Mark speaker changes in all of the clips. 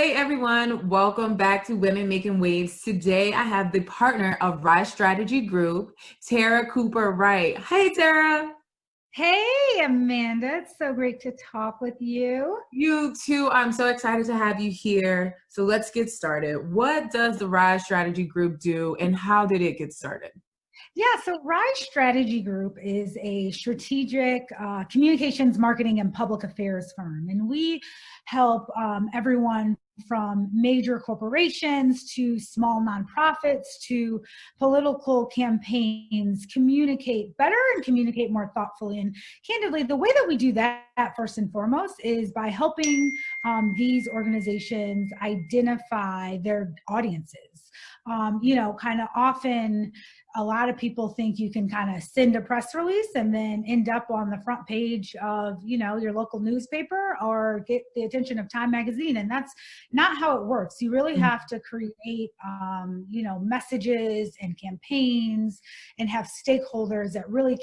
Speaker 1: Hey everyone, welcome back to Women Making Waves. Today I have the partner of Rise Strategy Group, Tarrah Cooper Wright. Hey Tarrah.
Speaker 2: Hey, Amanda. It's so great to talk with you.
Speaker 1: You too. I'm so excited to have you here. So let's get started. What does the Rise Strategy Group do and how did it get started?
Speaker 2: Yeah, so Rise Strategy Group is a strategic communications, marketing, and public affairs firm. And we help everyone from major corporations to small nonprofits to political campaigns communicate better and communicate more thoughtfully. And candidly, the way that we do that first and foremost is by helping these organizations identify their audiences. Kind of often a lot of people think you can kind of send a press release and then end up on the front page of, your local newspaper or get the attention of Time magazine. And that's not how it works. You really have to create, messages and campaigns and have stakeholders that really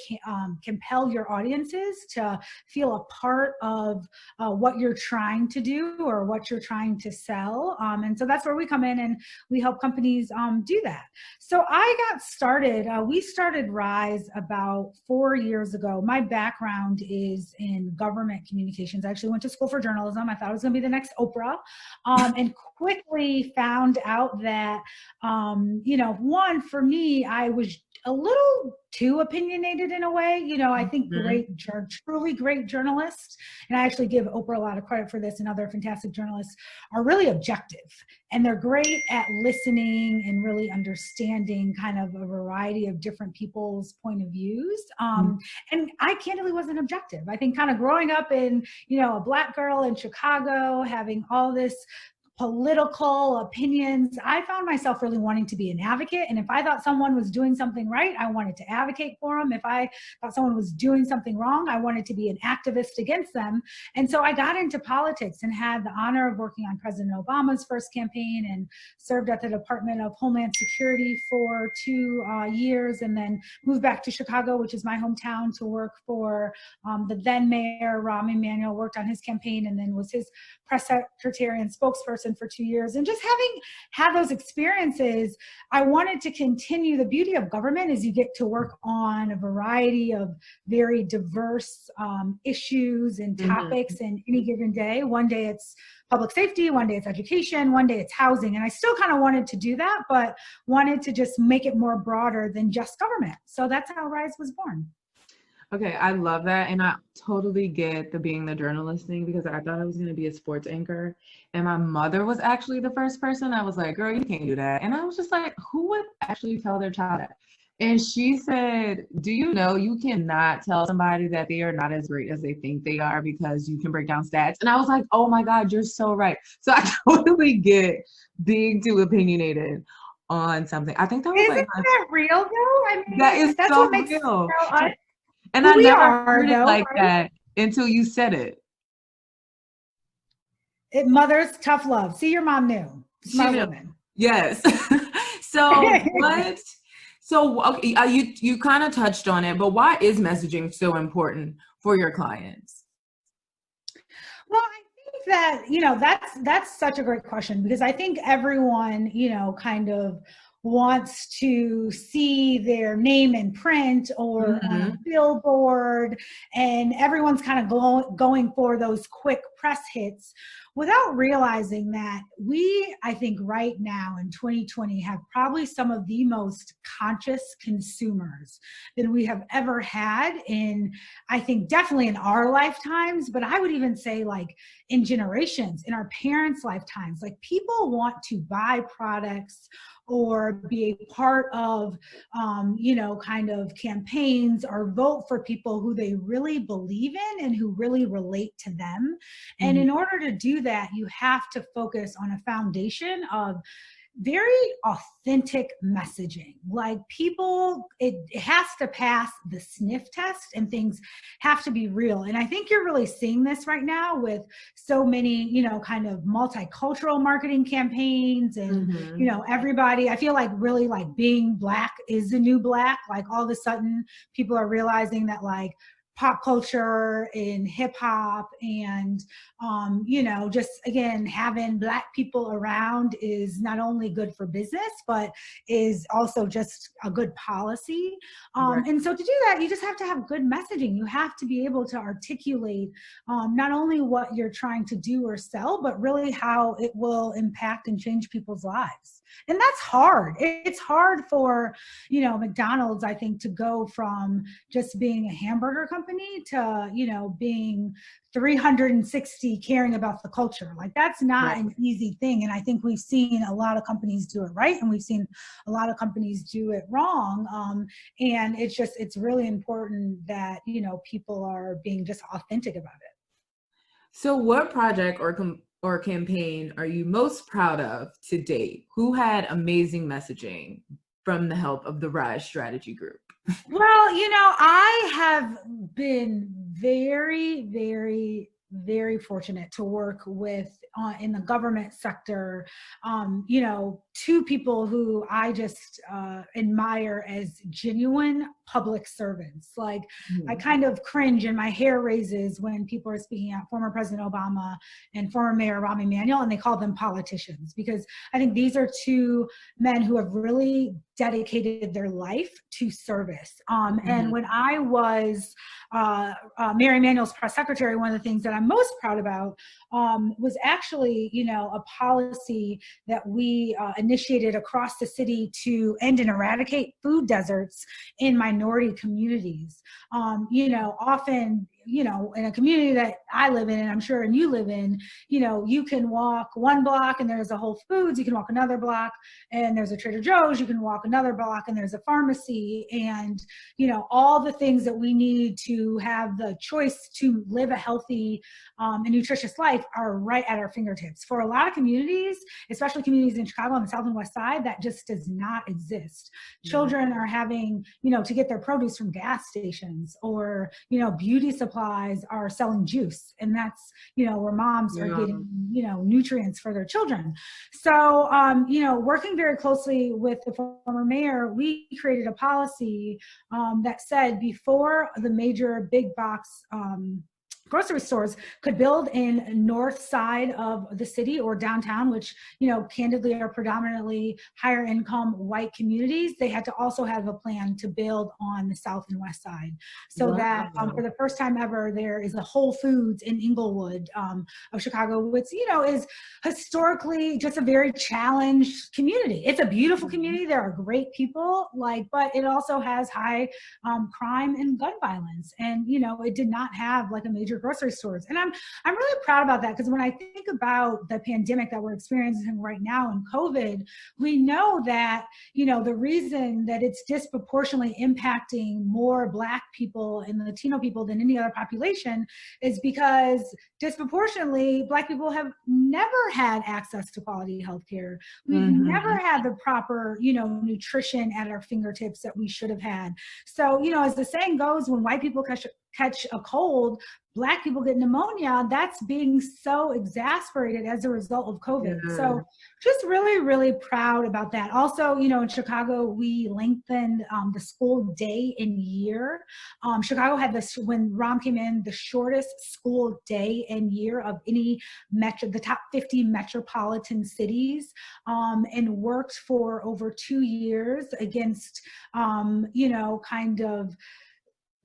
Speaker 2: compel your audiences to feel a part of what you're trying to do or what you're trying to sell. And so that's where we come in and we help companies do that. So I got started. We started Rise about 4 years ago. My background is in government communications. I actually went to school for journalism. I thought I was going to be the next Oprah, and quickly found out that, one, for me, I was a little too opinionated in a way. I think truly great journalists, and I actually give Oprah a lot of credit for this and other fantastic journalists, are really objective. And they're great at listening and really understanding kind of a variety of different people's point of views. And I candidly wasn't objective. I think kind of growing up in, a Black girl in Chicago, having all this political opinions, I found myself really wanting to be an advocate. And if I thought someone was doing something right, I wanted to advocate for them. If I thought someone was doing something wrong, I wanted to be an activist against them. And so I got into politics and had the honor of working on President Obama's first campaign and served at the Department of Homeland Security for 2 years, and then moved back to Chicago, which is my hometown, to work for the then mayor, Rahm Emanuel, worked on his campaign and then was his press secretary and spokesperson for 2 years. And just having had those experiences, I wanted to continue. The beauty of government is you get to work on a variety of very diverse issues and topics in any given day. One day it's public safety, one day it's education, one day it's housing. And I still kind of wanted to do that, but wanted to just make it more broader than just government. So that's how Rise was born.
Speaker 1: Okay, I love that. And I totally get the being the journalist thing because I thought I was going to be a sports anchor. And my mother was actually the first person. I was like, girl, you can't do that. And I was just like, who would actually tell their child that? And she said, do you know you cannot tell somebody that they are not as great as they think they are because you can break down stats? And I was like, oh my God, you're so right. So I totally get being too opinionated on something. I think that was
Speaker 2: Isn't that real though? I mean,
Speaker 1: that is
Speaker 2: that's
Speaker 1: so
Speaker 2: what makes
Speaker 1: real. And
Speaker 2: who
Speaker 1: I
Speaker 2: we
Speaker 1: never
Speaker 2: are,
Speaker 1: heard it
Speaker 2: though,
Speaker 1: like
Speaker 2: right?
Speaker 1: that until you said it.
Speaker 2: It mothers tough love. See, your mom knew. Smart
Speaker 1: She knew.
Speaker 2: woman.
Speaker 1: Yes. So what? So okay, you kind of touched on it, but why is messaging so important for your clients?
Speaker 2: Well, I think that, that's such a great question, because I think everyone, kind of wants to see their name in print or on a billboard, and everyone's kind of going for those quick press hits without realizing that I think right now in 2020 have probably some of the most conscious consumers that we have ever had in, I think definitely in our lifetimes, but I would even say like in generations, in our parents' lifetimes. Like, people want to buy products or be a part of, kind of campaigns or vote for people who they really believe in and who really relate to them. And in order to do that, you have to focus on a foundation of very authentic messaging. Like, people, it has to pass the sniff test and things have to be real. And I think you're really seeing this right now with so many, kind of multicultural marketing campaigns and, everybody, I feel like really like being Black is the new Black. Like, all of a sudden people are realizing that like pop culture, in hip hop, and just again, having Black people around is not only good for business, but is also just a good policy.
Speaker 1: Right.
Speaker 2: And so to do that, you just have to have good messaging. You have to be able to articulate not only what you're trying to do or sell, but really how it will impact and change people's lives. And that's hard. It's hard for, McDonald's, I think, to go from just being a hamburger company to, being 360 caring about the culture. Like, that's not an easy thing. And I think we've seen a lot of companies do it right, and we've seen a lot of companies do it wrong. And it's really important that, people are being just authentic about it.
Speaker 1: So what project or campaign are you most proud of to date? Who had amazing messaging from the help of the RISE strategy group?
Speaker 2: Well, I have been very, very, very fortunate to work with in the government sector, two people who I just admire as genuine public servants. Like, I kind of cringe and my hair raises when people are speaking out, former President Obama and former Mayor Rahm Emanuel, and they call them politicians, because I think these are two men who have really dedicated their life to service. And when I was Mayor Emanuel's press secretary, one of the things that I'm most proud about was actually, a policy that we initiated across the city to end and eradicate food deserts in minority communities. Often, in a community that I live in, and I'm sure and you live in, you can walk one block and there's a Whole Foods, you can walk another block and there's a Trader Joe's, you can walk another block and there's a pharmacy, and, all the things that we need to have the choice to live a healthy and nutritious life are right at our fingertips. For a lot of communities, especially communities in Chicago on the South and West Side, that just does not exist. Children are having, to get their produce from gas stations, or, beauty supplies are selling juice. And that's, where moms are getting, nutrients for their children. So, working very closely with the former mayor, we created a policy that said before the major big box grocery stores could build in north side of the city or downtown, which, candidly are predominantly higher income white communities, they had to also have a plan to build on the south and west side. So that for the first time ever, there is a Whole Foods in Inglewood of Chicago, which, is historically just a very challenged community. It's a beautiful community. There are great people, but it also has high crime and gun violence. And, it did not have like a major grocery stores. And I'm really proud about that, because when I think about the pandemic that we're experiencing right now in COVID, we know that, the reason that it's disproportionately impacting more Black people and Latino people than any other population is because disproportionately Black people have never had access to quality health care. We've never had the proper, nutrition at our fingertips that we should have had. So, as the saying goes, when white people catch a cold, Black people get pneumonia. That's being so exasperated as a result of COVID. So just really, really proud about that. Also, in Chicago, we lengthened the school day and year. Chicago had this, when Rahm came in, the shortest school day and year of any the top 50 metropolitan cities, and worked for over 2 years against, kind of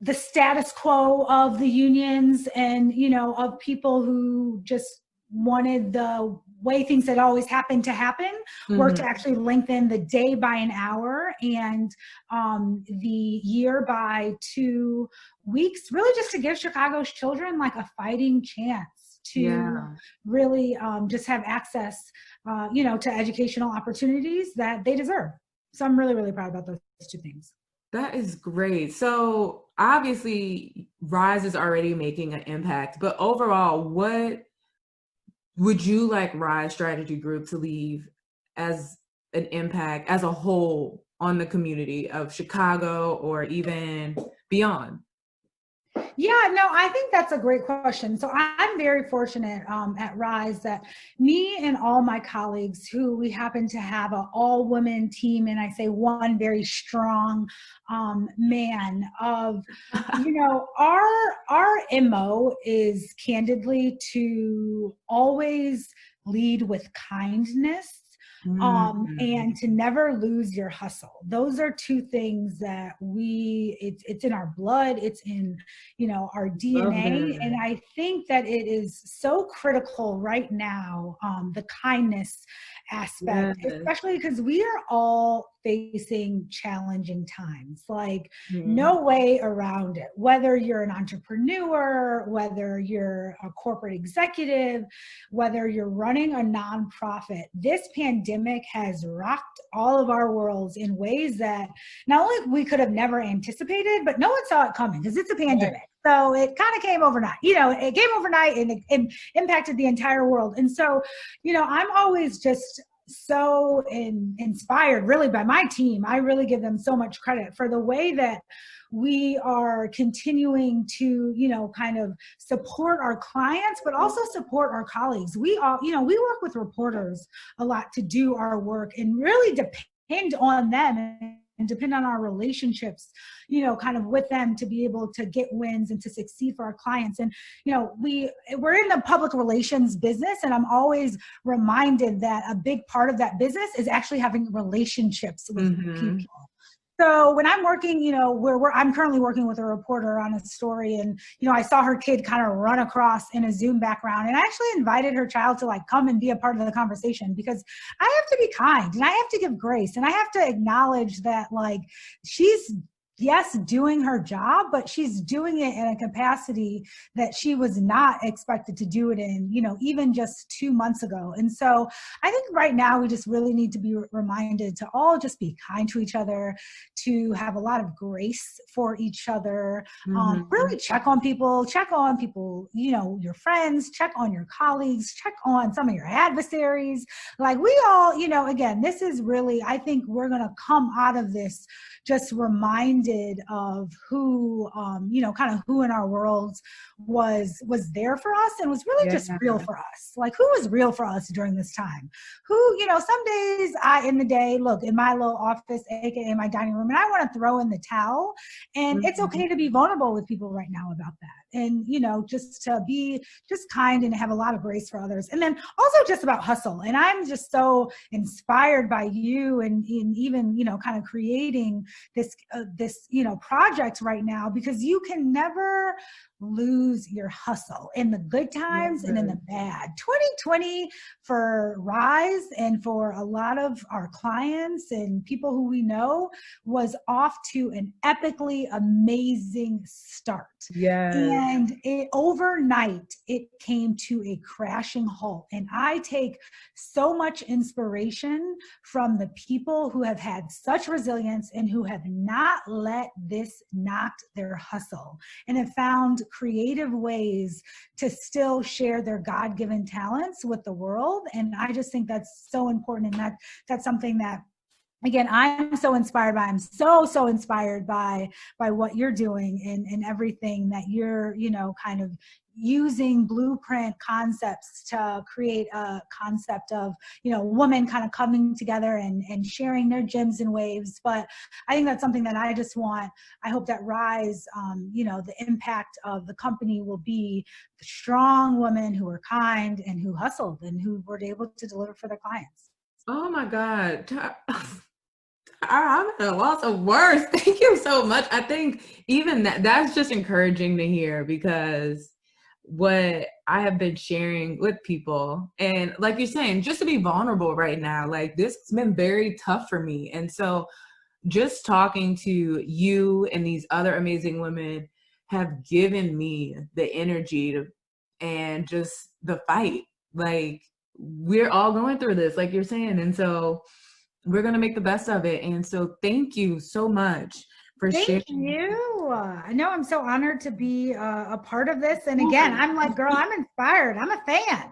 Speaker 2: the status quo of the unions and, of people who just wanted the way things had always happened to happen, worked to actually lengthen the day by an hour and the year by 2 weeks, really just to give Chicago's children like a fighting chance to really just have access, to educational opportunities that they deserve. So I'm really, really proud about those two things.
Speaker 1: That is great. So obviously RISE is already making an impact, but overall, what would you like RISE strategy group to leave as an impact as a whole on the community of Chicago or even beyond?
Speaker 2: Yeah, no, I think that's a great question. So I'm very fortunate at Rise that me and all my colleagues, who we happen to have an all-women team, and I say one very strong man of, our MO is candidly to always lead with kindness. And to never lose your hustle. Those are two things that it's in our blood, it's in, our
Speaker 1: Love
Speaker 2: DNA. And
Speaker 1: that.
Speaker 2: I think that it is so critical right now, the kindness aspect,
Speaker 1: Yes.
Speaker 2: especially because we are all facing challenging times. Like,
Speaker 1: Mhm.
Speaker 2: no way around it. Whether you're an entrepreneur, whether you're a corporate executive, whether you're running a nonprofit, this pandemic has rocked all of our worlds in ways that not only we could have never anticipated, but no one saw it coming because it's a
Speaker 1: Right.
Speaker 2: pandemic. So it kind of came overnight. It came overnight and it impacted the entire world. And so, I'm always just so inspired really by my team. I really give them so much credit for the way that we are continuing to, kind of support our clients, but also support our colleagues. We all, we work with reporters a lot to do our work and really depend on them and depend on our relationships, kind of with them to be able to get wins and to succeed for our clients. And, we're in the public relations business, and I'm always reminded that a big part of that business is actually having relationships with people. So when I'm working, I'm currently working with a reporter on a story, and, I saw her kid kind of run across in a Zoom background, and I actually invited her child to come and be a part of the conversation, because I have to be kind and I have to give grace and I have to acknowledge that she's, yes, doing her job, but she's doing it in a capacity that she was not expected to do it in, even just 2 months ago. And so I think right now we just really need to be reminded to all just be kind to each other, to have a lot of grace for each other, really check on people, your friends, check on your colleagues, check on some of your adversaries. We all, again, this is really, I think we're going to come out of this just reminded of who, kind of who in our worlds was there for us and was really just real for us. Who was real for us during this time? Who, some days in the day, look, in my little office, aka my dining room, and I want to throw in the towel. And it's okay to be vulnerable with people right now about that. And, just to be just kind and have a lot of grace for others. And then also just about hustle. And I'm just so inspired by you and even, kind of creating this, project right now, because you can never lose your hustle in the good times and in the bad. 2020 for Rise and for a lot of our clients and people who we know was off to an epically amazing start. And overnight, it came to a crashing halt. And I take so much inspiration from the people who have had such resilience and who have not let this knock their hustle and have found creative ways to still share their God-given talents with the world. And I just think that's so important. And that's something that, again, I'm so inspired by. I'm so inspired by what you're doing and everything that you're, kind of using blueprint concepts to create a concept of, women kind of coming together and sharing their gems and waves. But I think that's something that I hope that Rise, the impact of the company will be the strong women who are kind and who hustled and who were able to deliver for their clients.
Speaker 1: Oh my God. I'm at a loss of words. Thank you so much. I think even that's just encouraging to hear, because what I have been sharing with people, and like you're saying, just to be vulnerable right now, this has been very tough for me. And so just talking to you and these other amazing women have given me the energy and just the fight. We're all going through this, like you're saying. And so we're going to make the best of it. And so thank you so much for sharing.
Speaker 2: Thank you. I know, I'm so honored to be a part of this. And again, I'm like, girl, I'm inspired. I'm a fan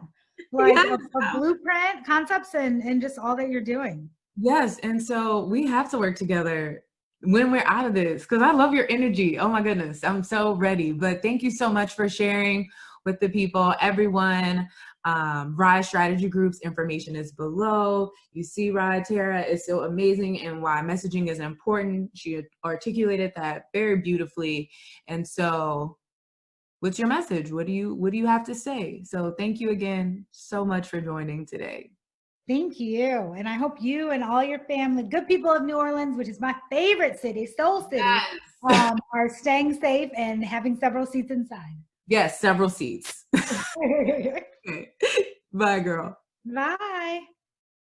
Speaker 2: of blueprint concepts and just all that you're doing.
Speaker 1: Yes. And so we have to work together when we're out of this, because I love your energy. Oh my goodness, I'm so ready. But thank you so much for sharing with the people, everyone. Rye Strategy Group's information is below. You see Rye. Tarrah is so amazing and why messaging is important. She articulated that very beautifully. And so what's your message? What do you have to say? So thank you again so much for joining today.
Speaker 2: Thank you. And I hope you and all your family, good people of New Orleans, which is my favorite city, Soul City,
Speaker 1: Yes.
Speaker 2: are staying safe and having several seats inside.
Speaker 1: Yes, several seats. Okay. Bye, girl.
Speaker 2: Bye.